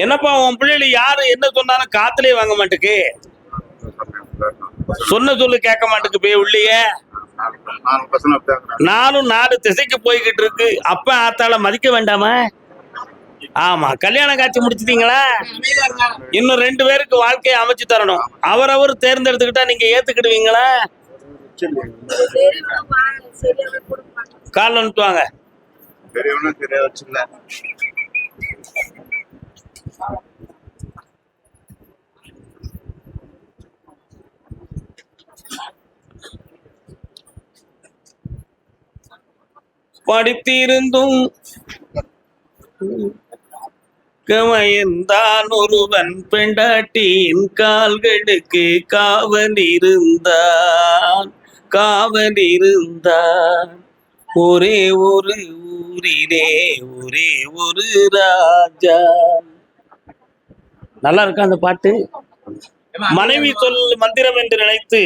என்னப்பா உன் பிள்ளைகள் யாரு என்ன சொன்னாலும் காத்துலயே வாங்க மாட்டுக்கு, சொன்ன சொல்லு கேட்க மாட்டுக்கு போய் உள்ளியே. நானும் 4 திசைக்கு போய்கிட்டு இருக்கு. அப்ப ஆத்தால மதிக்க வேண்டாமா? ஆமா, கல்யாணம் காட்சி முடிச்சிட்டீங்களா? இன்னும் 2 பேருக்கு வாழ்க்கையை அமைச்சு தரணும். அவரவர் தேர்ந்தெடுத்துக்கிட்டா நீங்க ஏத்துக்கிடுவீங்களா? கால் வந்துட்டுவாங்க. படித்திருந்தும் கமையந்தான் ஒருவன் பெண்டாட்டியின் கால்களுக்கு காவலிருந்தான் ஒரே ஒரு ஊரிலே ஒரே ஒரு ராஜா. நல்லா இருக்கா அந்த பாட்டு? மனைவி சொல் மந்திரம் என்று நினைத்து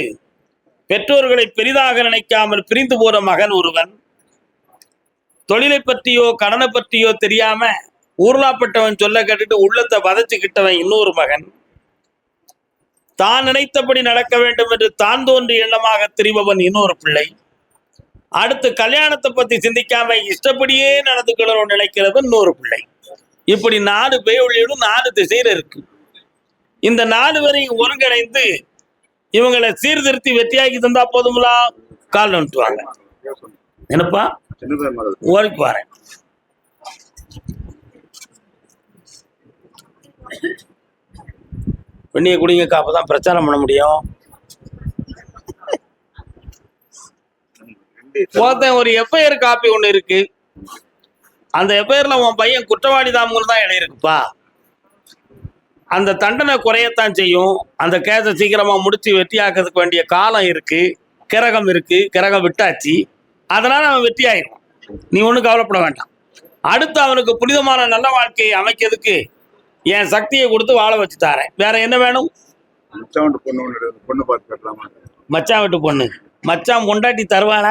பெற்றோர்களை பெரிதாக நினைக்காமல் பிரிந்து போற மகன் ஒருவன், தொழிலை பற்றியோ கடனை பற்றியோ தெரியாம ஊர்லாப்பட்டவன் சொல்ல கேட்டுட்டு உள்ளத்தை வதச்சுக்கிட்டவன் இன்னொரு மகன், தான் நினைத்தபடி நடக்க வேண்டும் என்று தான் தோன்றி எண்ணமாக திரிபவன் இன்னொரு பிள்ளை, அடுத்து கல்யாணத்தை பத்தி சிந்திக்காம இஷ்டப்படியே நடந்துக்கணும்னு நினைக்கிறவன் இன்னொரு பிள்ளை. இப்படி 4 பேர் 4 திசையில இருக்கு. இந்த 4 பேரையும் ஒருங்கிணைந்து இவங்களை சீர்திருத்தி வெற்றியாக்கி தந்தா போதுங்களா? கால் வந்துட்டுவாங்க. என்னப்பா ஓடிக்கு வரேன். வெண்ணிய குடிங்க, அப்பதான் பிரச்சாரம் பண்ண முடியும். ஒரு எஃப்ஐஆர் காப்பி ஒண்ணு இருக்கு. அந்த எஃப்ஐஆர்ல உன் பையன் குற்றவாளி தான் எழுதியிருக்குப்பா. அந்த தண்டனை குறையத்தான் செய்யும். அந்த கேஸை சீக்கிரமா முடிச்சு வெற்றியாக்கிறதுக்கு வேண்டிய காலம் இருக்கு, கிரகம் இருக்கு, கிரகம் விட்டாச்சு. அதனால அவன் வெற்றி ஆயிடும். நீ ஒன்றும் கவலைப்பட வேண்டாம். அடுத்து அவனுக்கு புனிதமான நல்ல வாழ்க்கையை அமைக்கிறதுக்கு என் சக்தியை கொடுத்து வாழ வச்சு தாரேன். வேற என்ன வேணும்? மச்சான் வீட்டு பொண்ணு. மச்சான் பொண்டாட்டி தருவான?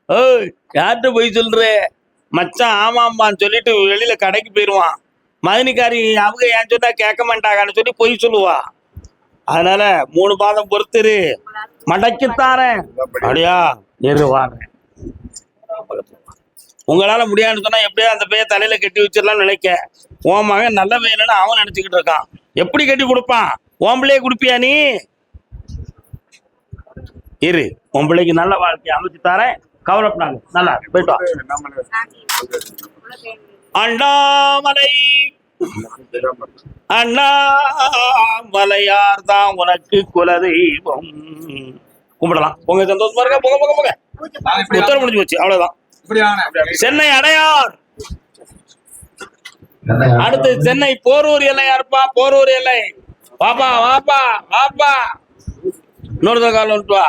ஓய், யார்கிட்ட போய் சொல்ற? மச்சான் ஆமாம்பான்னு சொல்லிட்டு வெளியில கடைக்கு போயிடுவான். மதினிக்காரி அவங்க ஏன் சொன்னா கேட்க மாட்டாங்கன்னு சொல்லி பொய் சொல்லுவா. அதனால 3 மாதம் பொறுத்துரு, மடக்கித்தாரேன். அப்படியா? வாங்க. உங்களால முடியாதுன்னு சொன்னா எப்படியா அந்த பைய தலையில கட்டி வச்சிடலாம்னு நினைக்க. உன் மகன் நல்ல பையன்னு அவன் நினைச்சுக்கிட்டு இருக்கான். எப்படி கட்டி கொடுப்பான்? உன் பிள்ளைய கொடுப்பியா நீ? இரு, உன் பிள்ளைக்கு நல்ல வாழ்க்கையை அமைச்சு தாரேன், கவலைப்படாங்க. நல்லா போயிட்டோம். அண்ணாமலை அண்ணாமலையார் தான் உனக்கு குலதெய்வம். கும்பிடலாம். உங்க சந்தோஷமா இருக்கா? போங்க போங்க போங்க. உத்தரவு முடிஞ்சு போச்சு, அவ்வளவுதான். சென்னை அடையார். அடுத்து சென்னை போரூர் எல்லை. யாருப்பா போரூர் எல்லை? வாப்பா வாப்பா வாப்பா. இன்னொரு கால் வந்துட்டு வா.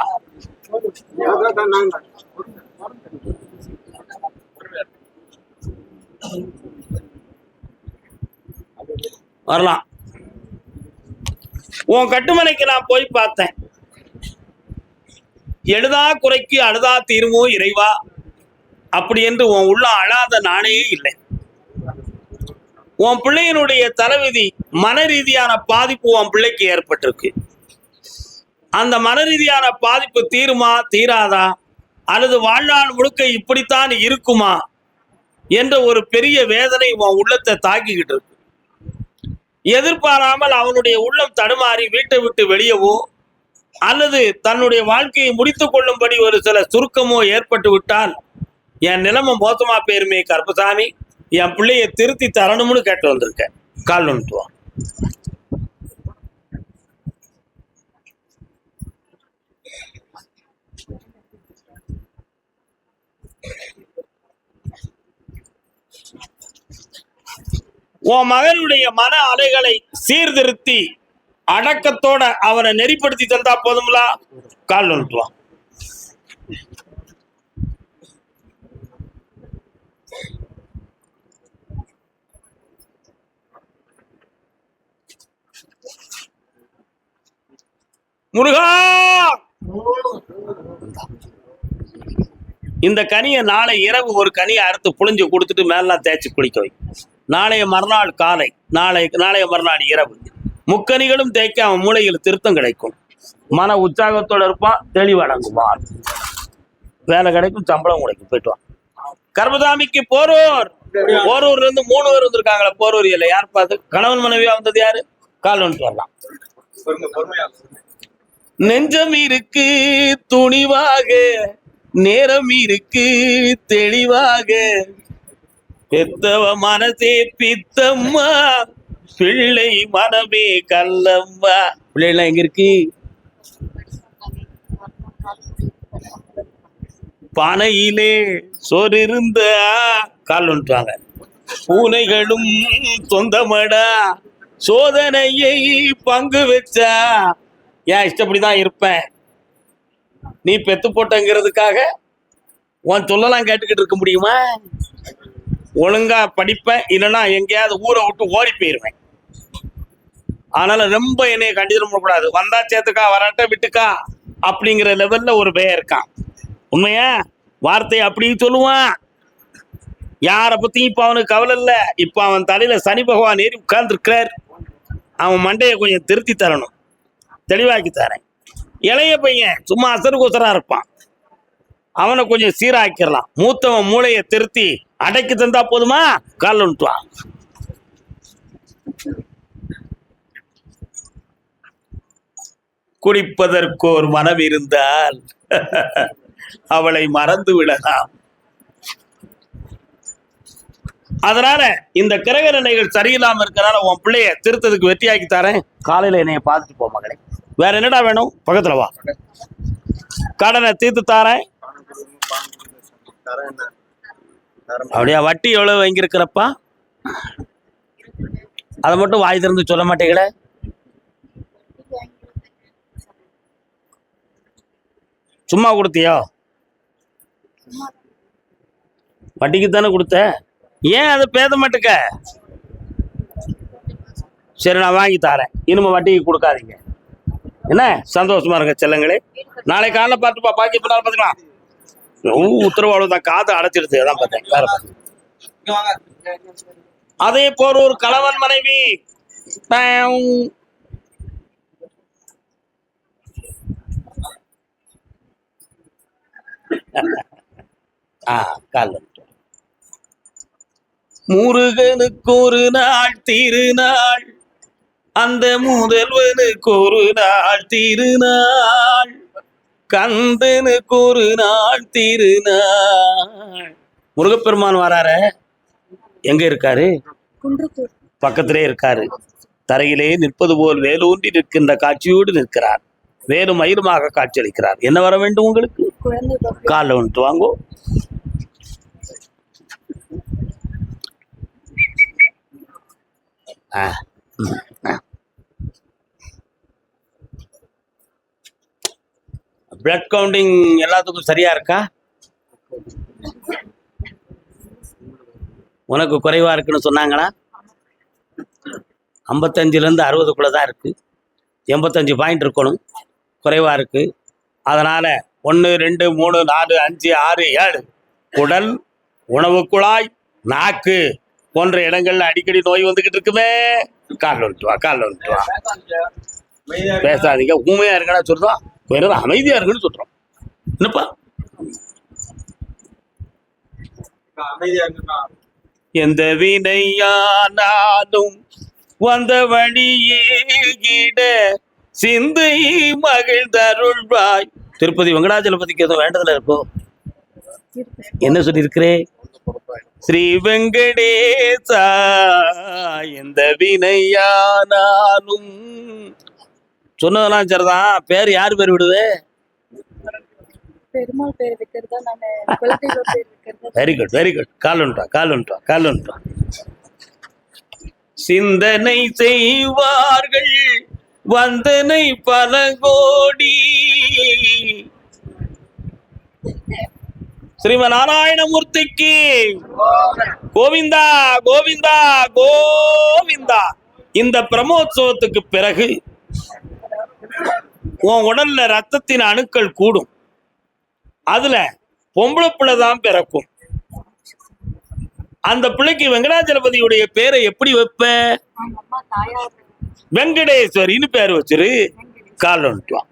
வரலாம். உன் கட்டுமனைக்கு நான் போய் பார்த்தேன். எழுதா குறைக்கு அழுதா தீருமோ இறைவா அப்படி என்று உன் உள்ள அழாத நானே இல்லை. உன் பிள்ளையினுடைய தலைவிதி மன ரீதியான பாதிப்பு உன் பிள்ளைக்கு ஏற்பட்டிருக்கு. அந்த மன ரீதியான பாதிப்பு தீருமா தீராதா, அல்லது வாழ்நாள் முழுக்க இப்படித்தான் இருக்குமா என்ற ஒரு பெரிய வேதனை உன் உள்ளத்தை தாக்கிக்கிட்டு இருக்கு. எதிர்பாராமல் அவனுடைய உள்ளம் தடுமாறி வீட்டை விட்டு வெளியவோ அல்லது தன்னுடைய வாழ்க்கையை முடித்துக் கொள்ளும்படி ஒரு சில சுருக்கமோ ஏற்பட்டு விட்டால் என் நிலைமை மோசமா போயிருமே கருப்பசாமி, என் பிள்ளைய திருத்தி தரணும்னு கேட்டு வந்திருக்கேன். கால் வந்துட்டுவான். உன் மகனுடைய மன அலைகளை சீர்திருத்தி அடக்கத்தோட அவனை நெறிப்படுத்தி தந்தா போதும்லா? கால் வந்துட்டுவான். முருகா, இந்த கனியை நாளை இரவு ஒரு கனியை அறுத்து புழிஞ்சு கொடுத்துட்டு மேலாம் தேய்ச்சி குளிக்க வை. நாளைய மறுநாள் காலை, நாளைய மறுநாள் இரவு முக்கனிகளும் தேய்க்க அவன் மூளையில் திருத்தம் கிடைக்கும். மன உற்சாகத்தோடு இருப்பான், தெளிவடங்குவான், வேலை கிடைக்கும், சம்பளம் கிடைக்கும். போயிட்டு வான். கர்மசாமிக்கு போரூர், போரூர்ல இருந்து 3 பேர் வந்திருக்காங்களே. போரூர் இல்லை யார் பார்த்து கணவன் மனைவியா வந்தது யாரு? கால் வந்துட்டு வரலாம். நெஞ்சம் இருக்கு துணிவாக, நேரம் இருக்கு தெளிவாக, பெத்தவ மனசே பித்தம்மா, பிள்ளை மனமே கல்லம்மா. பிள்ளைலாம் எங்க இருக்கு? பானையிலே சோறு இருந்தா கால் வந்துட்டாங்க. பூனைகளும் சொந்தமடா, சோதனையை பங்கு வச்சா ஏன் இஷ்டப்படிதான் இருப்பேன். நீ பெத்து போட்டங்கிறதுக்காக உன் சொல்லலாம் கேட்டுக்கிட்டு இருக்க முடியுமா? ஒழுங்கா படிப்பேன், இல்லைன்னா எங்கேயாவது ஊரை விட்டு ஓடி போயிருவேன். அதனால ரொம்ப என்னைய கண்டிதம் பண்ணக்கூடாது. வந்தா சேர்த்துக்கா, வராட்ட விட்டுக்கா அப்படிங்கிற லெவல்ல ஒரு பெயர் இருக்கான். உண்மையா வார்த்தையை அப்படி சொல்லுவான். யாரை பத்தியும் இப்ப அவனுக்கு கவலை இல்லை. இப்ப அவன் தலையில சனி பகவான் ஏறி உட்கார்ந்து இருக்கிறார். அவன் மண்டையை கொஞ்சம் திருத்தி தரணும், தெளிவாக்கி தரேன். இளைய பையன் சும்மா அசரு கொசரா இருப்பான், அவனை கொஞ்சம் சீராக்கிடலாம். மூத்தவன் மூளையை திருத்தி அடைக்கி தந்தா போதுமா? கால் வந்துட்டுவான். குடிப்பதற்கு ஒரு மனம் இருந்தால் அவளை மறந்து விடலாம். அதனால இந்த கிரக நிலைகள் சரியில்லாம இருக்கனால உன் பிள்ளைய திருத்ததுக்கு வெற்றியாக்கி தரேன். காலையில என்னைய பார்த்துட்டு போ மகளே. வேற என்னடா வேணும்? பக்கத்துல வா, கடனை தீர்த்து தாரேன். அப்படியா? வட்டி எவ்வளவு வாங்கியிருக்கிறப்பா? அதை மட்டும் வாய் திறந்து சொல்ல மாட்டீங்களே. சும்மா கொடுத்தியோ? வட்டிக்கு தானே கொடுத்த, ஏன் அதை பேத மாட்டுக்க? சரி, நான் வாங்கி தரேன். இனிமே வட்டிக்கு கொடுக்காதீங்க என்ன? சந்தோஷமா இருங்க செல்லங்களே. நாளை காலைல பார்த்துப்பா, பாக்கி பண்ணாலும் பார்த்துக்கலாம். உத்தரவாடு தான், காது அடைச்சிடுது. அதான் பார்த்தேன். வேற அதே போற ஒரு கணவன் மனைவி கால் முருகனுக்கு ஒரு நாள் திருநாள், அந்த முதல்வனுக்கு ஒரு நாள் திருநாள், கந்தனுக்கு ஒரு நாள் திருநாள். முருகப்பெருமான் வரார, எங்க இருக்காரு? பக்கத்திலே இருக்காரு. தரையிலே நிற்பது போல் வேலூன்றி நிற்கின்ற காட்சியோடு நிற்கிறார். வேலும் மயிலுமாக காட்சியளிக்கிறார். என்ன வர வேண்டும் உங்களுக்கு? காலில் வந்துட்டு வாங்கோ. பிளட் கவுண்டிங் எல்லாத்துக்கும் சரியா இருக்கா? உனக்கு குறைவா இருக்குன்னு சொன்னாங்களா? 55லேருந்து 60க்குள்ளதான் இருக்கு. 85 பாயிண்ட் இருக்கணும். குறைவா இருக்கு. அதனால 1, 2, 3, 4, 5, 6, 7 உடல், உணவு குழாய், நாக்கு போன்ற இடங்கள்ல அடிக்கடி நோய் வந்துகிட்டு இருக்குமே. காலில் வந்துட்டு வா, காலில் வந்துட்டு வா. பேசாதீங்க, உண்மையா இருக்கா சொல்றோம். வேற அமைதியா இருக்குன்னு சொல்றோம். என்னப்பா எந்த வினையானாலும் வந்த வழியேகிட சிந்தை மகிழ்ந்தருள்வாய். திருப்பதி வெங்கடாஜலபதிக்கு எதுவும் வேண்டதுல இருக்கோ? என்ன சொல்லி இருக்கிறேன்? ஸ்ரீ வெங்கடேசா எந்த வினையானாலும். சொன்னதெல்லாம் சரிதான். பேர் யாரு பேர் விடுவே? Very good, very good. Call வந்துட்டா, கால் வந்துட்டா, கால் வந்துட்டா. சிந்தனை செய்வார்கள் வந்தனை பல கோடி. ஸ்ரீமன் நாராயணமூர்த்திக்கு கோவிந்தா கோவிந்தா கோவிந்தா. இந்த பிரம்மோற்சவத்துக்கு பிறகு உன் உடல்ல ரத்தத்தின் அணுக்கள் கூடும். அதுல பொம்பளை பிள்ளை தான் பிறக்கும். அந்த பிள்ளைக்கு வெங்கடாச்சலபதியுடைய பேரை எப்படி வைப்ப? வெங்கடேஸ்வரின்னு பேர் வச்சிரு. கால் வந்துட்டு வா.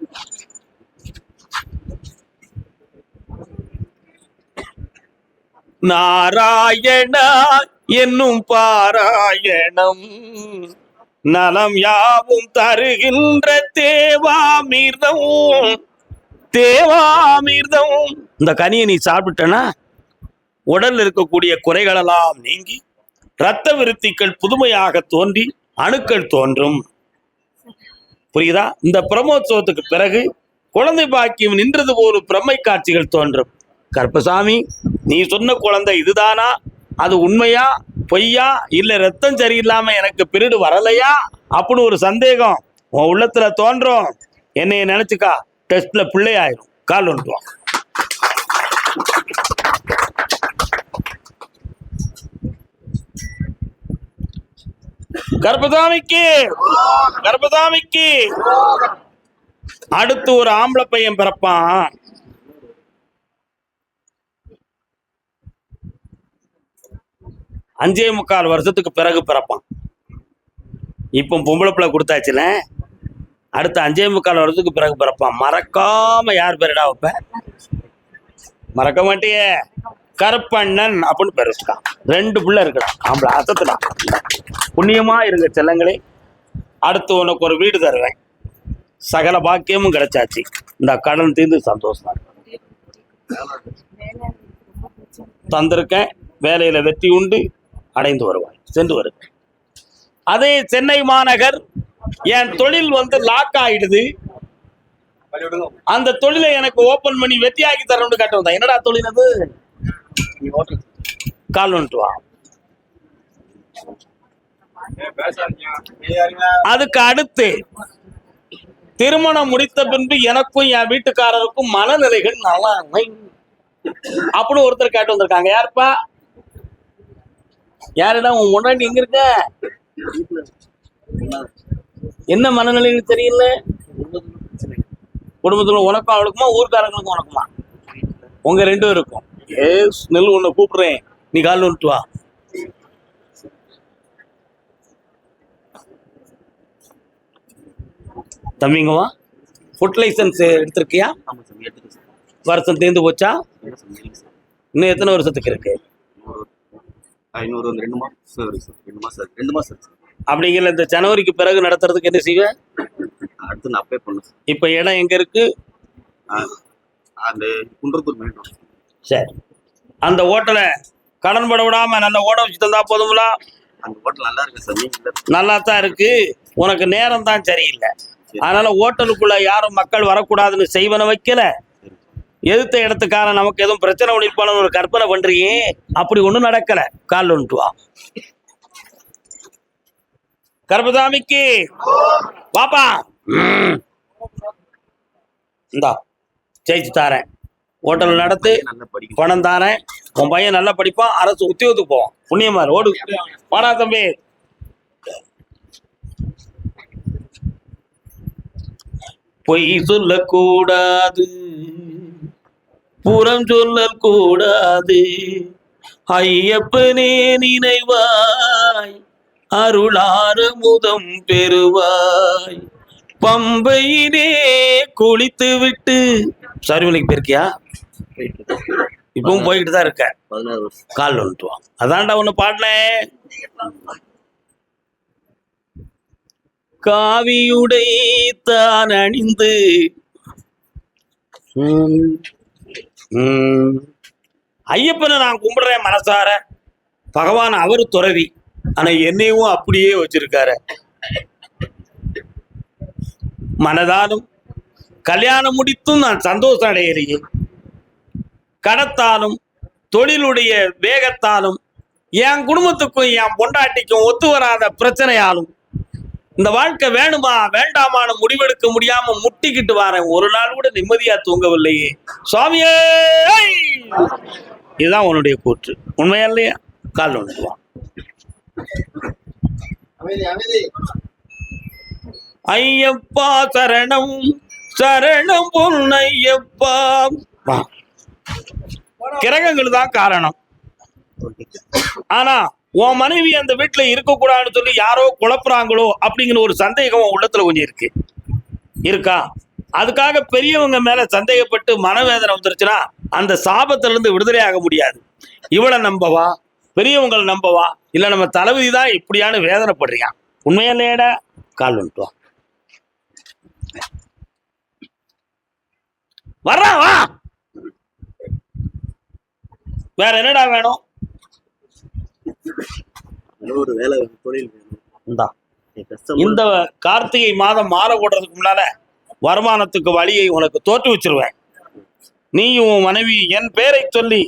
நாராயணா என்னும் பாராயணம் நலம் யாவும் தருகின்ற தேவாமிர்தம். தேவாமிர்தம் இந்த கனியை நீ சாப்பிட்டனா உடல்ல இருக்கக்கூடிய குறைகளெல்லாம் நீங்கி இரத்த விருத்திகள் புதுமையாக தோன்றி அணுக்கள் தோன்றும். புரியுதா? இந்த பிரம்மோற்சவத்துக்கு பிறகு குழந்தை பாக்கியம் நின்றது போல பிரம்மை காட்சிகள் தோன்றும். கருப்பசாமி, நீ சொன்ன குழந்தை இதுதானா? அது உண்மையா பொய்யா? இல்ல ரத்தம் சரியில்லாம எனக்கு பிரிடு வரலையா அப்படின்னு ஒரு சந்தேகம் உன் உள்ளத்துல தோன்றும். என்னைய நினைச்சுக்கா, டெஸ்ட்ல பிள்ளை ஆயிரும். கால் வந்துட்டுவான். கர்ப்பசாமிக்கு கர்ப்பசாமிக்கு அடுத்து ஒரு ஆம்பளை பையன் பிறப்பான். அஞ்சே முக்கால் வருஷத்துக்கு பிறகு பிறப்பான். இப்போ பொம்பளை பிள்ளை கொடுத்தாச்சுல, அடுத்த 5 முக்கால் வருஷத்துக்கு பிறகு பிறப்பான். மறக்காம யார் பேருடா வைப்ப? மறக்க மாட்டியே. கருப்பண்ணன் அப்படின்னு பேர் வச்சுக்கான். 2 பிள்ளை இருக்குடான். ஆம்பளை அசத்துடான். புண்ணியமா இருங்க செல்லங்களே. அடுத்து உனக்கு ஒரு வீடு தருவேன். சகல பாக்கியமும் கிடைச்சாச்சு. இந்த கடன் தீர்ந்து சந்தோஷமா தந்திருக்கேன். வேலையில வெற்றி உண்டு. அடைந்து வருவாய். சென்று வருக. அதே சென்னை மாநகர் என் தொழில் லாக் ஆயிடுது. அந்த தொழிலை எனக்கு ஓபன் பண்ணி வெற்றியாக்கி தரணும்னு கேட்டவன். என்னடா தொழில் அது? கால் வந்துட்டு வா. அதுக்கு அடுத்து திருமணம் முடித்த பின்பு எனக்கும் என் வீட்டுக்காரருக்கும் மனநிலைகள் நல்லா அப்படின்னு ஒருத்தர் கேட்டு வந்திருக்காங்க. யாருப்பா? யாருடா உன் முன்னாடி எங்க இருக்க? என்ன மனநிலைன்னு தெரியல. குடும்பத்துல உனக்கும் அவளுக்குமா, ஊர்க்காரங்களுக்கும் உனக்குமா? உங்க 2 பேருக்கும். நெல் உன்னை கூப்பிடுறேன், நீ கால் வந்துட்டு வா. தம்பிங்கவா, ஃபுட் லைசன்ஸ் எடுத்திருக்கியா? வருஷம் தேர்ந்து போச்சா? இன்னும் எத்தனை வருஷத்துக்கு இருக்கு? 2 மாசம். அப்படிங்கிற இந்த ஜனவரிக்கு பிறகு நடத்துறதுக்கு என்ன செய்வேன்? அடுத்து நான் அப்ளை பண்ணேன். இப்ப இடம் எங்க இருக்கு? அந்த குன்றத்தூர். சரி, அந்த ஹோட்டலை கடன் பட விடாம நல்ல ஓட வச்சு தந்தா போதுங்களா? அந்த ஹோட்டல் நல்லா இருக்கு சார். நல்லா தான் இருக்கு. உனக்கு நேரம் தான் சரியில்லை. அதனால ஹோட்டலுக்குள்ள யாரும் மக்கள் வரக்கூடாதுன்னு செய்வன வைக்கல. எதிர்த்த இடத்துக்கான நமக்கு எதுவும் பிரச்சனை ஒழிப்பான ஒரு கற்பனை பண்றீங்க. அப்படி ஒண்ணும் நடக்கல. கால் வந்துட்டு வா. கர்ப்பசாமிக்கு பாப்பா இந்தா ஜெயிச்சு தாரேன். ஹோட்டல் நடத்து, பணம் தாரேன். உன் பையன் நல்லா படிப்பான். அரசு உத்தியோகத்துக்கு போவான். புண்ணியமா ஓடு. வாடா தம்பி. பொய் சொல்லக்கூடாது, புறம் சொல்லக்கூடாது. ஐயப்பனே நினைவாய், அருளாரமுதம் பெறுவாய். பம்பையிலே குளித்து விட்டு சருமலைக்கு போயிருக்கியா? இப்பவும் போய்கிட்டு தான் இருக்க. 16 வருஷம். கால் வந்துட்டுவான். அதான்டா ஒண்ணு பாடினேன். காவியுடை தான் அணிந்து ஐயப்பனை நான் கும்பிடுறேன் மனசார. பகவான் அவரு துறவி, ஆனா என்னையும் அப்படியே வச்சிருக்காரு. மனதாலும் கல்யாணம் முடித்தும் நான் சந்தோஷம் அடையிறேன். கடத்தாலும் தொழிலுடைய வேகத்தாலும் என் குடும்பத்துக்கும் என் பொண்டாட்டிக்கும் ஒத்து வராத பிரச்சனையாலும் இந்த வாழ்க்கை வேணுமா வேண்டாமான்னு முடிவெடுக்க முடியாம முட்டிக்கிட்டு வரேன். ஒரு நாள் கூட நிம்மதியா தூங்கவில்லையே சுவாமியே. இதுதான் உன்னுடைய கூற்று. உண்மையா இல்லையா? கால் வந்துடுவான். ஐயப்பா சரணம் சரணம் பொன்னையப்பா. கிரகங்கள் தான் காரணம். ஓகே. ஆனா உன் மனைவி அந்த வீட்டுல இருக்கக்கூடாதுன்னு சொல்லி யாரோ குழப்புறாங்களோ அப்படிங்கிற ஒரு சந்தேகம் உன் உள்ளத்துல கொஞ்சம் இருக்கா? அதுக்காக பெரியவங்க மேல சந்தேகப்பட்டு மனவேதனை வந்துருச்சுன்னா அந்த சாபத்துல இருந்து விடுதலை ஆக முடியாது. இவளை நம்பவா, பெரியவங்களை நம்பவா, இல்ல நம்ம தளபதி தான் இப்படியான வேதனைப்படுறியா? உண்மையா இல்லையாடா? கால் வந்துட்டு வர்றான், வா. வேற என்னடா வேணும்? ஒரு வேலை தொழில் இந்தா, இந்த கார்த்திகை மாதம் மாலை போடுறதுக்கு முன்னால வருமானத்துக்கு வழியை உனக்கு தோற்று வச்சிருவேன். நீயும் உன் மனைவி என் பேரை சொல்லி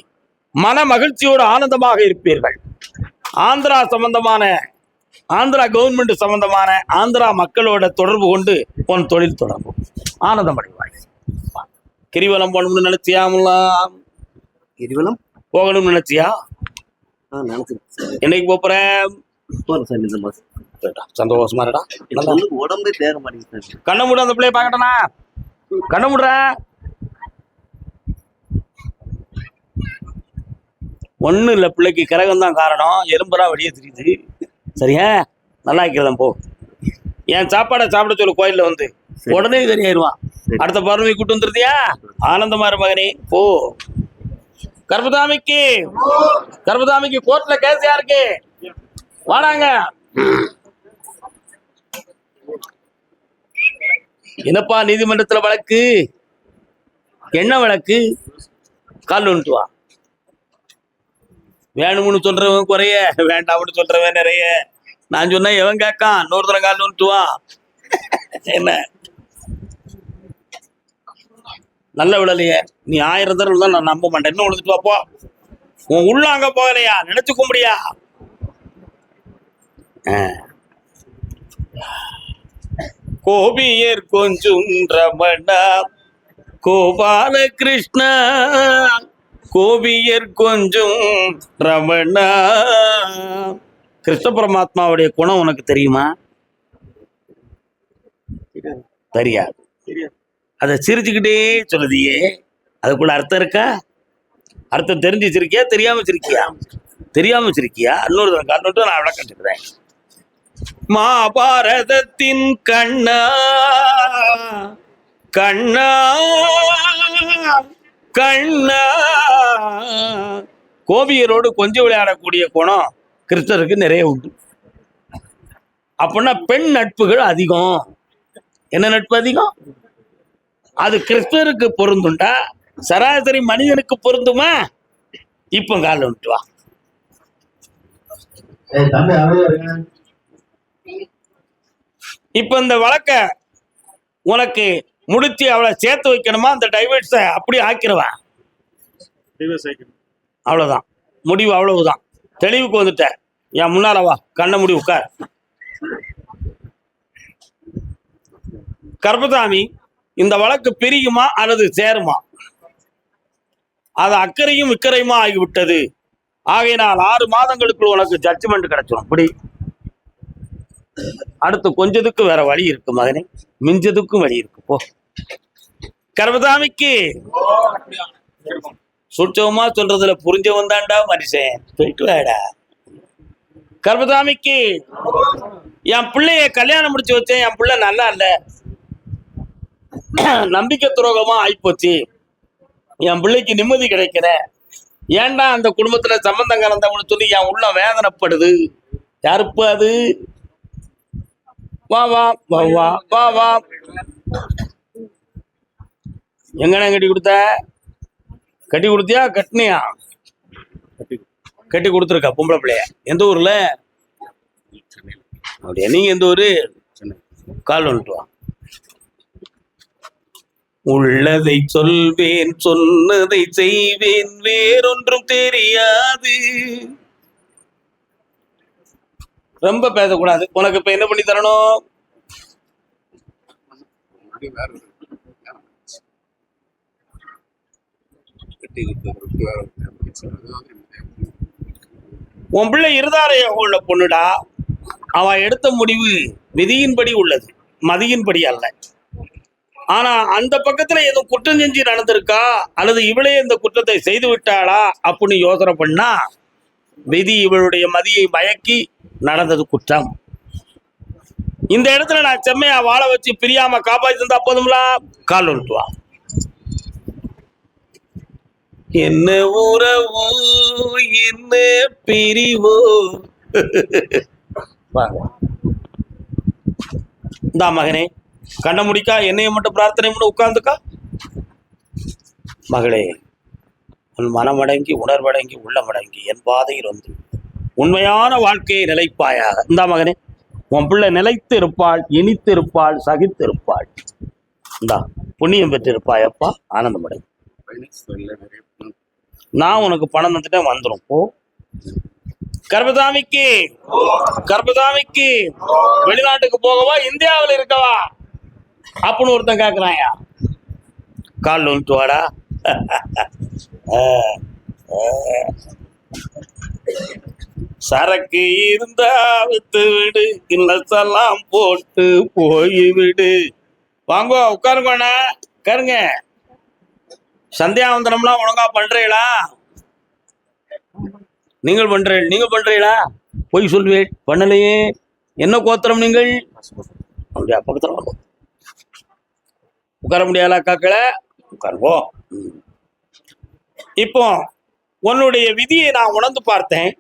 மன மகிழ்ச்சியோடு ஆனந்தமாக இருப்பீர்கள். ஆந்திரா கவர்மெண்ட் சம்பந்தமான ஆந்திரா மக்களோட தொடர்பு கொண்டு உன் தொழில் தொடங்கும். ஆனந்தம் அடைவாய். கிரிவலம் போகணும்னு நினைச்சியாமலாம்? கிரிவலம் போகணும்னு நினைச்சியா? என்னைக்கு போறேன்? சார் இந்த மாசம். சந்தோஷமா இருடா. உடம்பே தேர மாட்டேங்குது சார். கண்ண மூட, அந்த பிள்ளைய பாக்கட்டனா? கண்ண மூடுற. ஒன்னும் இல்ல, பிள்ளைக்கு கிரகம் தான் காரணம். எறும்புறா வெளியே தெரியுது. சரியா? நல்லா இருக்கிறதான் போ. என் சாப்பாடை சாப்பிட சொல்லு கோயில்ல வந்து. உடனே சரியாயிருவான். அடுத்த பௌர்ணமி கூட்டு வந்துருதியா? ஆனந்தமா இரு மகனே, போ. கர்பதாமிக்கு கோர்ட்ல கேஸ் யாருக்கு? வாடாங்க. என்னப்பா நீதிமன்றத்துல வழக்கு? என்ன வழக்கு? கால் வந்துட்டு வா. வேணும்னு சொல்றவன் குறைய, வேண்டாம்னு சொல்றவன் நிறைய. நான் சொன்ன எவன் கேட்கான்? இன்னொருத்தர கால் வந்துட்டு வா. என்ன நல்ல விடலையே, நீ 1000 தடவை தான் நான் நம்ப மாட்டேன். இன்னும் விழுந்துட்டு வாப்போ. உன் உள்ள அங்க போகலையா? நினைச்சுக்க முடியா? கோபியர் கொஞ்சம் ரமணா கோபால கிருஷ்ணா, கோபியர் கொஞ்சம் ரமணா. கிருஷ்ண பரமாத்மாவுடைய குணம் உனக்கு தெரியுமா? தெரியாது. அதை சிரிச்சுக்கிட்டே சொல்லுதியே, அதுக்குள்ள அர்த்தம் இருக்கா? அர்த்தம் தெரிஞ்சு வச்சிருக்கியா, தெரியாம வச்சிருக்கியா? தெரியாம வச்சிருக்கியா? இன்னொரு காரணம் நான் விளக்கம் சொல்றேன். மகாபாரதத்தின் கண்ணா கண்ணா கண்ணா, கோபியரோடு கொஞ்சம் விளையாடக்கூடிய குணம் கிருஷ்ணருக்கு நிறைய உண்டு. அப்படின்னா பெண் நட்புகள் அதிகம். என்ன நட்பு அதிகம்? அது கிருஷ்ணருக்கு பொருந்துண்டா, சராசரி மனிதனுக்கு பொருந்துமா? இப்ப கால விட்டு வா. இப்ப இந்த வழக்க உனக்கு முடிச்சு அவளை சேர்த்து வைக்கணுமா? அந்த டைவர்ஸ அப்படி ஆக்கிடுவேன். அவ்வளவுதான் முடிவு, அவ்வளவுதான். தெளிவுக்கு வந்துட்ட. என் முன்னால வா, கண்ண முடி உட்கார். கர்பதாமி, இந்த வழக்கு பிரியுமா அல்லது சேருமா? அது அக்கறையும் இக்கறையுமா ஆகிவிட்டது. ஆகையினால் 6 மாதங்களுக்குள் உனக்கு ஜட்ஜ்மெண்ட் கிடைச்சிடும். இப்படி அடுத்து கொஞ்சதுக்கு வேற வழி இருக்கு மகனே, மிஞ்சதுக்கும் வழி இருக்கு. போ. கர்பதாமிக்கு சுற்றமா சொல்றதுல புரிஞ்சவன் தான்டா மனுஷன். போயிட்டு வாடா. கர்பதாமிக்கு என் பிள்ளைய கல்யாணம் முடிச்சு வச்சேன், என் பிள்ளை நல்லா இல்ல, நம்பிக்கை துரோகமா ஆயிப்போச்சு, என் பிள்ளைக்கு நிம்மதி கிடைக்கிற, ஏன்டா அந்த குடும்பத்துல சம்பந்தம் கலந்தவனு சொல்லி என் உள்ள வேதனைப்படுது. யாருப்பா அது? வா வா வா வா வா வா. எங்கண்ணா கட்டி கொடுத்த? கட்டி கொடுத்தியா கட்டினியா? கட்டி கொடுத்துருக்கா பொம்பளை பிள்ளைய. எந்த ஊர்ல? அப்படியா? நீங்க எந்த ஊரு? கால் வந்துட்டு வா. உள்ளதை சொல்வேன், சொன்னதை செய்வேன், வேறொன்றும் தெரியாது. ரொம்ப பேசக்கூடாது. உனக்கு இப்ப என்ன பண்ணி தரணும்? உன் பிள்ளை இருதாரைய உள்ள பொண்ணுடா. அவன் எடுத்த முடிவு விதியின்படி உள்ளது, மதியின்படி அல்ல. ஆனா அந்த பக்கத்துல எதுவும் குற்றம் செஞ்சு நடந்திருக்கா அல்லது இவளே இந்த குற்றத்தை செய்து விட்டாளா அப்படின்னு யோசனை பண்ணா விதி இவளுடைய மதியை மயக்கி நடந்தது குற்றம். இந்த இடத்துல நான் செம்மையா வாழ வச்சு பிரியாம காப்பாத்தி தந்தா போதும்ல. கால் விட்டுவா. என்ன உறவோ என்ன பிரிவோ. வாங்க இந்தா மகனே, கண்ண முடிக்கா, என்னைய மட்டும் பிரார்த்தனை பண்ணி உட்கார்ந்துக்கா. மகளே, உன் மனமடங்கி உணர்வடங்கி உள்ளமடங்கி என் பாதையில் வந்து உண்மையான வாழ்க்கையை நிலைப்பாயாக. இந்தா மகனே, உன் பிள்ளை நிலைத்து இருப்பாள், இனித்து இருப்பாள், சகித்து இருப்பாள். இந்தா புண்ணியம் பெற்றிருப்பாய் அப்பா, ஆனந்தமடை. நான் உனக்கு பணம் தந்துட்டேன், வந்துடும் போ. கர்பதாமிக்கு கர்பதாமிக்கு வெளிநாட்டுக்கு போகவா இந்தியாவில் இருக்கவா அப்படின்னு ஒருத்தன் கேட்கிறாயா. கால் வந்துட்டு வாடா. சரக்கு இருந்தா வித்து விடு, இல்லெல்லாம் போட்டு போய்விடு. வாங்கோ உட்காருங்கண்ணா, உட்காருங்க. சந்தியாவந்தனம்லாம் ஒழுங்கா பண்றீங்களா? நீங்கள் பண்றீங்களா? பொய் சொல்வேன், பண்ணலையே. என்ன கோத்திரம் நீங்கள்? அப்படியா, பக்கத்துல உட்கார முடியாதா காக்கள? உட்காருவோம். இப்போ உன்னுடைய விதியை நான் உணர்ந்து பார்த்தேன்.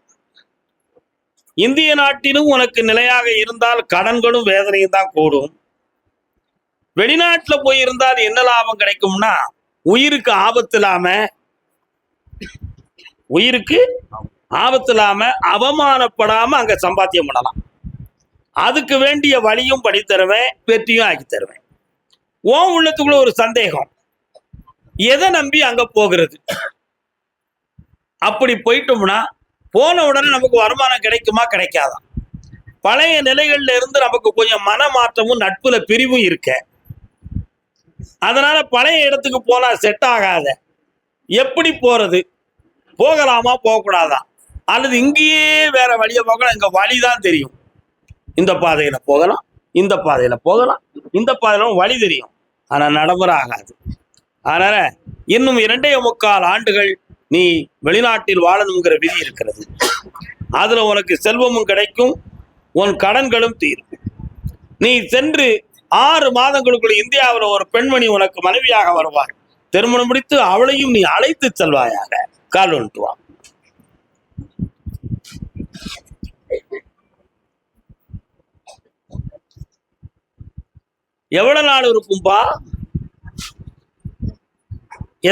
இந்திய நாட்டிலும் உனக்கு நிலையாக இருந்தால் கடன்களும் வேதனையும் தான் கூடும். வெளிநாட்டுல போய் இருந்தால் என்ன லாபம் கிடைக்கும்னா, உயிருக்கு ஆபத்து இல்லாம அவமானப்படாம அங்க சம்பாத்தியம் பண்ணலாம். அதுக்கு வேண்டிய வழியும் பண்ணி தருவேன், வெற்றியும் ஆக்கி தருவேன். உன் உள்ளத்துக்குள்ள ஒரு சந்தேகம், எதை நம்பி அங்க போகிறது? அப்படி போயிட்டோம்னா போன உடனே நமக்கு வருமானம் கிடைக்குமா கிடைக்காதா? பழைய நிலைகள்ல இருந்து நமக்கு கொஞ்சம் மனமாற்றமும் நட்புல பிரிவும் இருக்க. அதனால பழைய இடத்துக்கு போனா செட் ஆகாத. எப்படி போறது? போகலாமா போகக்கூடாதா? அல்லது இங்கேயே வேற வழியை போகலாம். இங்க வழிதான் தெரியும். இந்த பாதையில போகலாம், இந்த பாதையில போகலாம், இந்த பாதையில வழி தெரியும், ஆனா நடைமுறை ஆகாது. அதனால இன்னும் 2.25 ஆண்டுகள் நீ வெளிநாட்டில் வாழணுங்கிற விதி இருக்கிறது. அதுல உனக்கு செல்வமும் கிடைக்கும், உன் கடன்களும் தீரும். நீ சென்று 6 மாதங்களுக்குள்ள இந்தியாவில் ஒரு பெண்மணி உனக்கு மனைவியாக வருவாள். திருமணம் முடித்து அவளையும் நீ அழைத்து செல்வாயாக. கால் வந்துட்டு வா. எவ்வளவு நாள் இருக்கும்பா?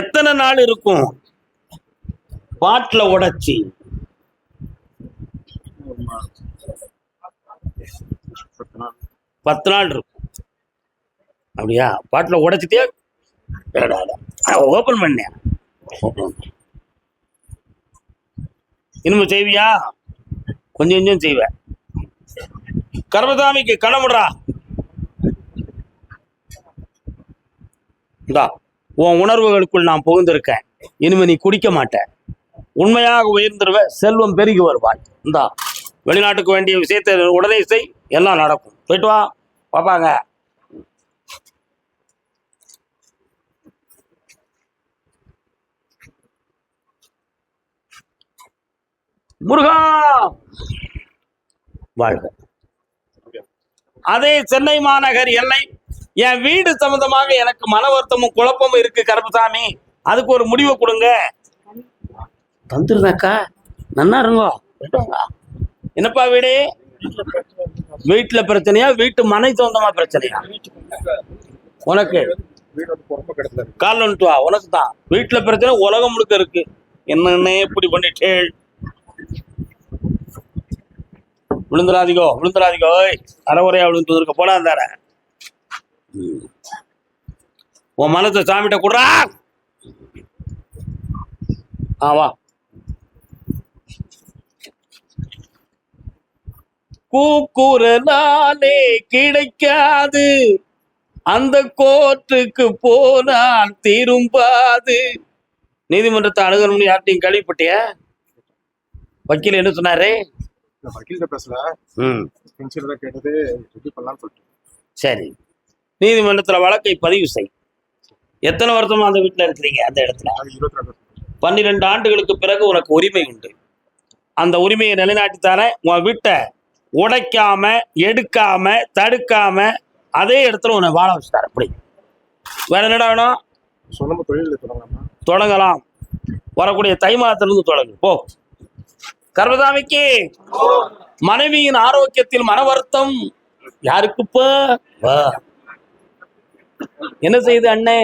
எத்தனை நாள் இருக்கும்? பாட்டில் உடைச்சி 10 நாள் இருக்கும். அப்படியா? பாட்டில் உடைச்சிட்டே ஓபன் பண்ண இனிமே செய்வியா? கொஞ்சம் கொஞ்சம் செய்வேன். கர்மசாமிக்கு கணமுடா. இந்தா உன் உணர்வுகளுக்குள் நான் புகுந்திருக்கேன். இனிமே நீ குடிக்க மாட்டேன், உண்மையாக உயர்ந்துருவ, செல்வம் பெருகி வருவாய். இந்தா வெளிநாட்டுக்கு வேண்டிய விஷயத்தை உடனே செய், எல்லாம் நடக்கும். போயிட்டு வா, பாப்பாங்க. முருகா வாழ்க. அதே சென்னை மாநகர் எல்லை என் வீடு சம்பந்தமாக எனக்கு மன வருத்தமும் குழப்பமும் இருக்கு கருப்பசாமி. அதுக்கு ஒரு முடிவை கொடுங்க. தந்துருந்தாக்கா நன்னா இருங்கோ. என்னப்பா வீடு? வீட்டுல பிரச்சனையா, வீட்டு மனை சொந்தமா பிரச்சனையா? உனக்கு கால் வந்துட்டு வா. உனக்கு தான் வீட்டுல பிரச்சனை, உலகம் முழுக்க இருக்கு. என்னன்னே இப்படி பண்ணிட்டே விழுந்துராதிகோ அறவுரையா விழுந்து இருக்க போனா தார. உன் மனத்தை சாமிட்ட குடுறா. வா. கூக்குரலாலே கிடைக்காது, அந்த கோர்ட்டுக்கு போனால் திரும்பாது. நீதிமன்றத்தை அணுகணும்னு யார்ட்டையும் கேள்விப்பட்டிய? வக்கீல் என்ன சொன்னாரு? வக்கீல் பேசல, கேட்டது. சரி, நீதிமன்றத்துல வழக்கை பதிவு செய். எத்தனை வருஷமா அந்த வீட்டுல இருக்கிறீங்க? அந்த இடத்துல 12 ஆண்டுகளுக்கு பிறகு உனக்கு உரிமை உண்டு. அந்த உரிமையை நிலைநாட்டி தரேன். உன் வீட்டை உடைக்காம, எடுக்காம, தடுக்காம அதே இடத்துல உன்னை வாழ வச்சுட்டாரு. அப்படி வேற என்னடா வேணும்? தொடங்கலாம். வரக்கூடிய தை மாதத்திலிருந்து தொடங்கு. போ. கர்மசாமிக்கு மனைவியின் ஆரோக்கியத்தில் மன வருத்தம் யாருக்குப்ப? என்ன செய்யுது அண்ணே?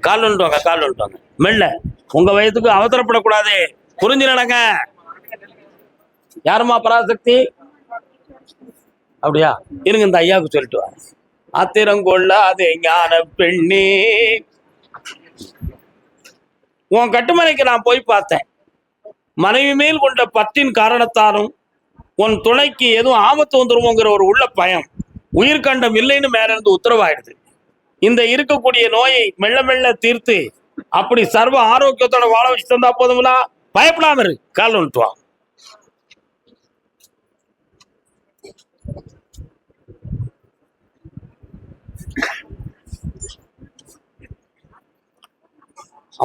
கால் வந்துட்டுவாங்க. மெல்ல. உங்க வயதுக்கு அவசரப்படக்கூடாது. புரிஞ்சு நடங்க. யாருமா பராசக்தி? அப்படியா? இருங்க, இந்த ஐயாவுக்கு சொல்லிட்டு வா. ஆத்திரங்கொள்ளாதே ஞான பெண்ணே. உன் கட்டுமனைக்கு நான் போய் பார்த்தேன். மனைவி மேல் கொண்ட பற்றின் காரணத்தாலும் உன் துணைக்கு எதுவும் ஆபத்து வந்துருமோங்கிற ஒரு உள்ள பயம், உயிர்கண்டம் இல்லைன்னு மேல இருந்து உத்தரவாயிடுது. இந்த இருக்கக்கூடிய நோயை மெல்ல மெல்ல தீர்த்து அப்படி சர்வ ஆரோக்கியத்தோட வாழ வச்சு தந்தா போதுங்களா? பயப்படாம இரு. கால் வந்துட்டு வா.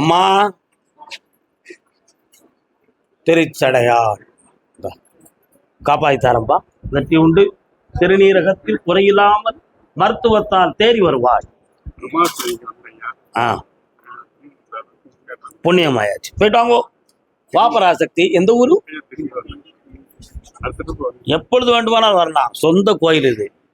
அம்மா திருச்சடையார் காப்பாய்த்தாரம்பா. வெற்றி உண்டு. சிறுநீரகத்தில் குறையில்லாமல் மருத்துவத்தால் தேறி வருவாய். புண்ணியமாயாச்சு. போயிட்டு வாங்கோ. வாபராசக்தி எந்த ஊரு? எப்பொழுது வேண்டுமானாலும் வரலாம். சொந்த கோயில் இது.